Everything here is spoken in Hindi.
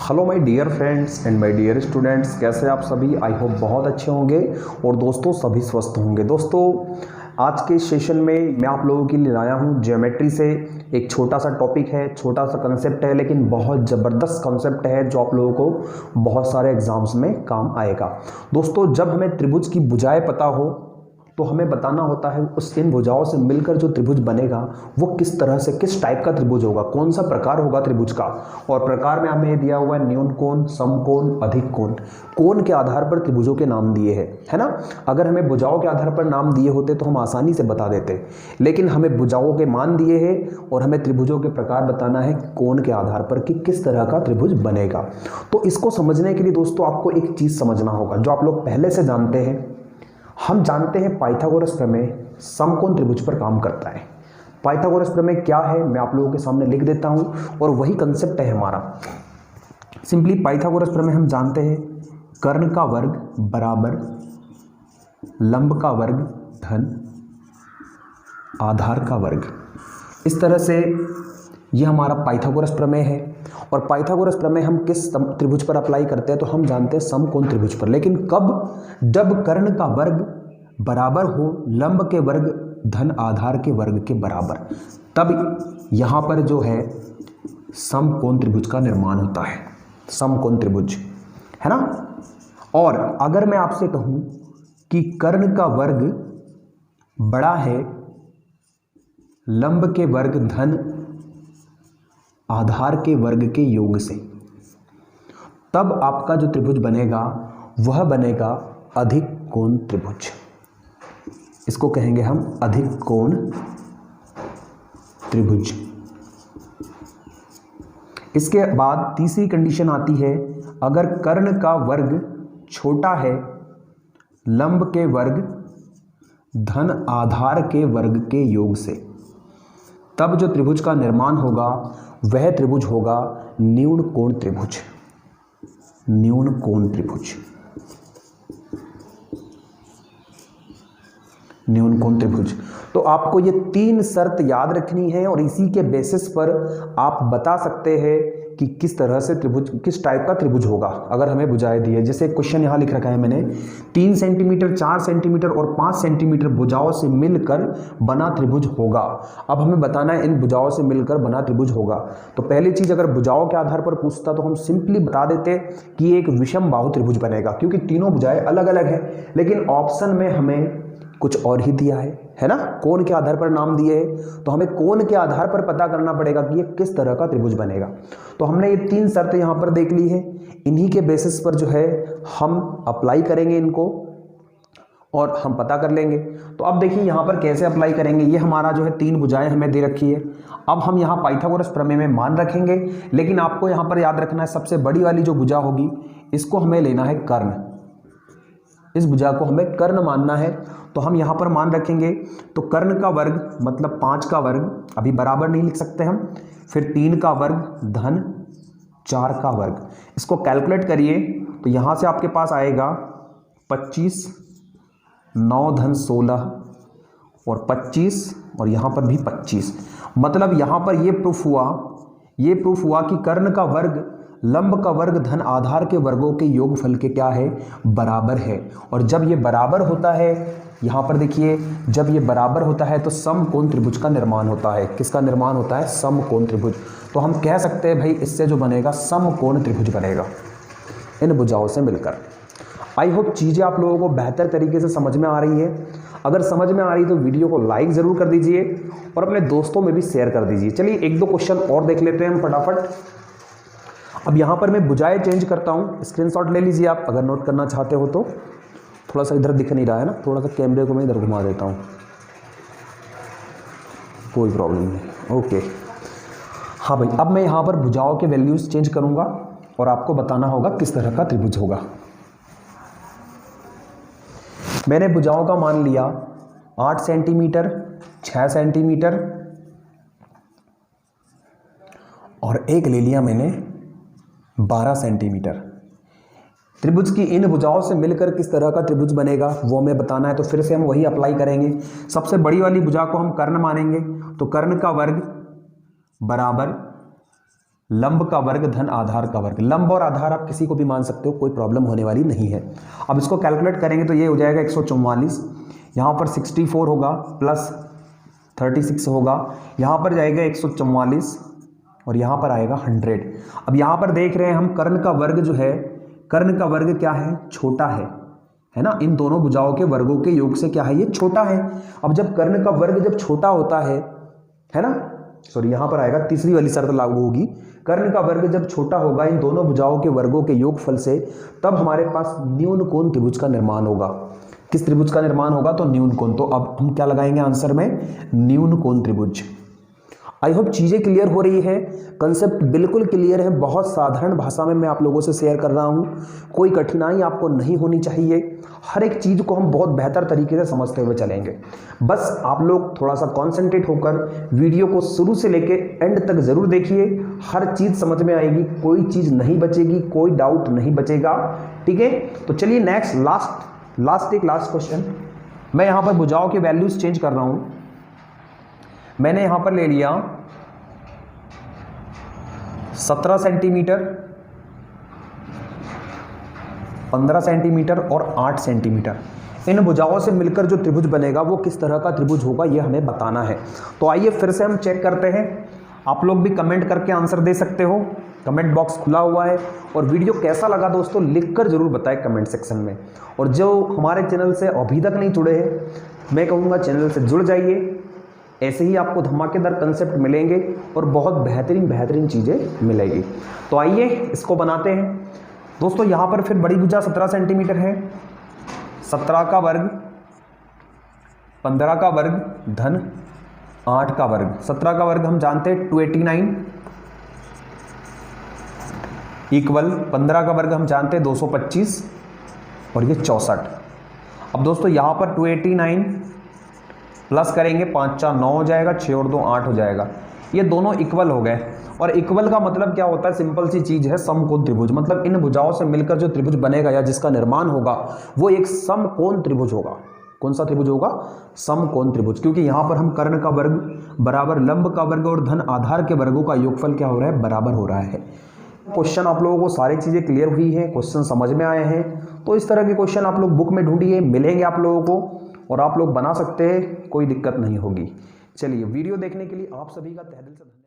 Hello my dear friends and my dear students, कैसे आप सभी। आई होप बहुत अच्छे होंगे और दोस्तों सभी स्वस्थ होंगे। दोस्तों आज के सेशन में मैं आप लोगों के लिए लाया हूं ज्योमेट्री से एक छोटा सा टॉपिक है, छोटा सा कंसेप्ट है, लेकिन बहुत ज़बरदस्त कंसेप्ट है जो आप लोगों को बहुत सारे एग्जाम्स में काम आएगा। दोस्तों जब हमें त्रिभुज की भुजाएं पता हो तो हमें बताना होता है उस इन भुजाओं से मिलकर जो त्रिभुज बनेगा वो किस तरह से, किस टाइप का त्रिभुज होगा, कौन सा प्रकार होगा त्रिभुज का। और प्रकार में हमें दिया हुआ है न्यून कोण, समकोण, अधिक कोण। कोण के आधार पर त्रिभुजों के नाम दिए हैं, है ना। अगर हमें भुजाओं के आधार पर नाम दिए होते तो हम आसानी से बता देते, लेकिन हमें भुजाओं के मान दिए हैं और हमें त्रिभुजों के प्रकार बताना है कोण के आधार पर कि किस तरह का त्रिभुज बनेगा। तो इसको समझने के लिए दोस्तों आपको एक चीज़ समझना होगा जो आप लोग पहले से जानते हैं। हम जानते हैं पाइथागोरस प्रमेय समकोण त्रिभुज पर काम करता है। पाइथागोरस प्रमेय क्या है मैं आप लोगों के सामने लिख देता हूं और वही कंसेप्ट है हमारा। सिंपली पाइथागोरस प्रमेय हम जानते हैं कर्ण का वर्ग बराबर लंब का वर्ग धन आधार का वर्ग। इस तरह से यह हमारा पाइथागोरस प्रमेय है। और पाइथागोरस प्रमेय हम किस त्रिभुज पर अप्लाई करते हैं तो हम जानते हैं समकोण त्रिभुज पर। लेकिन कब? जब कर्ण का वर्ग बराबर हो लंब के वर्ग धन आधार के वर्ग के बराबर, तब यहाँ पर जो है समकोण त्रिभुज का निर्माण होता है। समकोण त्रिभुज, है ना। और अगर मैं आपसे कहूँ कि कर्ण का वर्ग बड़ा है लंब के वर्ग धन आधार के वर्ग के योग से, तब आपका जो त्रिभुज बनेगा वह बनेगा अधिक कोण त्रिभुज। इसको कहेंगे हम अधिक कोण त्रिभुज। इसके बाद तीसरी कंडीशन आती है अगर कर्ण का वर्ग छोटा है लंब के वर्ग धन आधार के वर्ग के योग से, तब जो त्रिभुज का निर्माण होगा वह त्रिभुज होगा न्यून कोण त्रिभुज। न्यून कोण त्रिभुज, न्यून कोण त्रिभुज। तो आपको ये तीन शर्त याद रखनी है और इसी के बेसिस पर आप बता सकते हैं कि किस तरह से त्रिभुज, किस टाइप का त्रिभुज होगा। अगर हमें भुजाएं दी है, जैसे क्वेश्चन यहाँ लिख रखा है मैंने 3 सेंटीमीटर 4 सेंटीमीटर और 5 सेंटीमीटर भुजाओं से मिलकर बना त्रिभुज होगा। अब हमें बताना है इन भुजाओं से मिलकर बना त्रिभुज होगा। तो पहली चीज, अगर भुजाओं के आधार पर पूछता तो हम सिंपली बता देते कि एक विषम बाहु त्रिभुज बनेगा, क्योंकि तीनों भुजाएं अलग अलग है। लेकिन ऑप्शन में हमें कुछ और ही दिया है ना। कोण के आधार पर नाम दिए हैं तो हमें कोण के आधार पर पता करना पड़ेगा कि ये किस तरह का त्रिभुज बनेगा। तो हमने ये तीन शर्तें यहाँ पर देख ली है, इन्हीं के बेसिस पर जो है हम अप्लाई करेंगे इनको और हम पता कर लेंगे। तो अब देखिए यहाँ पर कैसे अप्लाई करेंगे। ये हमारा जो है तीन भुजाएं हमें दे रखी है। अब हम यहाँ पाइथागोरस प्रमेय में मान रखेंगे, लेकिन आपको यहाँ पर याद रखना है सबसे बड़ी वाली जो भुजा होगी इसको हमें लेना है कर्ण। इस भुजा को हमें कर्ण मानना है। तो हम यहाँ पर मान रखेंगे तो कर्ण का वर्ग मतलब 5 का वर्ग, अभी बराबर नहीं लिख सकते हम, फिर 3 का वर्ग धन 4 का वर्ग। इसको कैलकुलेट करिए तो यहाँ से आपके पास आएगा 25, 9 धन 16 और 25 और यहाँ पर भी 25। मतलब यहाँ पर ये प्रूफ हुआ कि कर्ण का वर्ग लंब का वर्ग धन आधार के वर्गों के योगफल के क्या है, बराबर है। और जब ये बराबर होता है, यहाँ पर देखिए, जब ये बराबर होता है तो समकोण त्रिभुज का निर्माण होता है। किसका निर्माण होता है? समकोण त्रिभुज। तो हम कह सकते हैं भाई इससे जो बनेगा समकोण त्रिभुज बनेगा इन भुजाओं से मिलकर। आई होप चीज़ें आप लोगों को बेहतर तरीके से समझ में आ रही है। अगर समझ में आ रही तो वीडियो को लाइक ज़रूर कर दीजिए और अपने दोस्तों में भी शेयर कर दीजिए। चलिए एक दो क्वेश्चन और देख लेते हैं हम फटाफट। अब यहाँ पर मैं भुजाएं चेंज करता हूँ, स्क्रीनशॉट ले लीजिए आप अगर नोट करना चाहते हो तो। थोड़ा सा इधर दिख नहीं रहा है ना, थोड़ा सा कैमरे को मैं इधर घुमा देता हूँ, कोई प्रॉब्लम नहीं। ओके, हाँ भाई, अब मैं यहाँ पर भुजाओं के वैल्यूज़ चेंज करूँगा और आपको बताना होगा किस तरह का त्रिभुज होगा। मैंने भुजाओं का मान लिया 8 सेंटीमीटर, 6 सेंटीमीटर और एक ले लिया मैंने 12 सेंटीमीटर। त्रिभुज की इन भुजाओं से मिलकर किस तरह का त्रिभुज बनेगा वो हमें बताना है। तो फिर से हम वही अप्लाई करेंगे। सबसे बड़ी वाली भुजा को हम कर्ण मानेंगे, तो कर्ण का वर्ग बराबर लंब का वर्ग धन आधार का वर्ग। लंब और आधार आप किसी को भी मान सकते हो, कोई प्रॉब्लम होने वाली नहीं है। अब इसको कैलकुलेट करेंगे तो ये हो जाएगा 144, यहाँ पर 64 होगा प्लस 36 होगा, यहाँ पर जाएगा 144 और यहाँ पर आएगा 100। अब यहाँ पर देख रहे हैं हम कर्ण का वर्ग जो है, कर्ण का वर्ग क्या है, छोटा है ना, इन दोनों भुजाओं के वर्गों के योग से क्या है, ये छोटा है। अब जब कर्ण का वर्ग जब छोटा होता है ना, सॉरी यहाँ पर आएगा तीसरी वाली शर्त लागू होगी, कर्ण का वर्ग जब छोटा होगा इन दोनों भुजाओं के वर्गों के योगफल से, तब हमारे पास न्यून कोण त्रिभुज का निर्माण होगा। किस त्रिभुज का निर्माण होगा, तो न्यून कोण। तो अब हम क्या लगाएंगे आंसर में, न्यून कोण त्रिभुज। आई होप चीज़ें क्लियर हो रही है, कंसेप्ट बिल्कुल क्लियर है, बहुत साधारण भाषा में मैं आप लोगों से शेयर कर रहा हूँ, कोई कठिनाई आपको नहीं होनी चाहिए, हर एक चीज़ को हम बहुत बेहतर तरीके से समझते हुए चलेंगे। बस आप लोग थोड़ा सा कॉन्सेंट्रेट होकर वीडियो को शुरू से लेके एंड तक ज़रूर देखिए, हर चीज़ समझ में आएगी, कोई चीज़ नहीं बचेगी, कोई डाउट नहीं बचेगा, ठीक है। तो चलिए नेक्स्ट लास्ट क्वेश्चन। मैं यहाँ पर भुजाओं के वैल्यूज़ चेंज कर रहा हूँ। मैंने यहां पर ले लिया 17 सेंटीमीटर, 15 सेंटीमीटर और 8 सेंटीमीटर। इन भुजाओं से मिलकर जो त्रिभुज बनेगा वो किस तरह का त्रिभुज होगा, ये हमें बताना है। तो आइए फिर से हम चेक करते हैं। आप लोग भी कमेंट करके आंसर दे सकते हो, कमेंट बॉक्स खुला हुआ है। और वीडियो कैसा लगा दोस्तों लिखकर जरूर बताएं कमेंट सेक्शन में। और जो हमारे चैनल से अभी तक नहीं जुड़े हैं, मैं कहूँगा चैनल से जुड़ जाइए, ऐसे ही आपको धमाकेदार कंसेप्ट मिलेंगे और बहुत बेहतरीन चीज़ें मिलेगी। तो आइए इसको बनाते हैं दोस्तों। यहाँ पर फिर बड़ी भुजा 17 सेंटीमीटर है, 17 का वर्ग, 15 का वर्ग धन 8 का वर्ग। 17 का वर्ग हम जानते हैं 289 इक्वल 15 का वर्ग हम जानते हैं 225 और ये 64। अब दोस्तों यहाँ पर 289 प्लस करेंगे 5 4 9 हो जाएगा, 6 और 2 8 हो जाएगा। ये दोनों इक्वल हो गए। और इक्वल का मतलब क्या होता है, सिंपल सी चीज़ है, समकोण त्रिभुज। मतलब इन भुजाओं से मिलकर जो त्रिभुज बनेगा या जिसका निर्माण होगा वो एक समकोण त्रिभुज होगा। कौन सा त्रिभुज होगा, समकोण त्रिभुज। क्योंकि यहाँ पर हम कर्ण का वर्ग बराबर लंब का वर्ग और धन आधार के वर्गों का योगफल क्या हो रहा है, बराबर हो रहा है। क्वेश्चन आप लोगों को सारी चीज़ें क्लियर हुई हैं, क्वेश्चन समझ में आए हैं। तो इस तरह के क्वेश्चन आप लोग बुक में ढूंढिए, मिलेंगे आप लोगों को और आप लोग बना सकते हैं, कोई दिक्कत नहीं होगी। चलिए वीडियो देखने के लिए आप सभी का तहे दिल से धन्यवाद।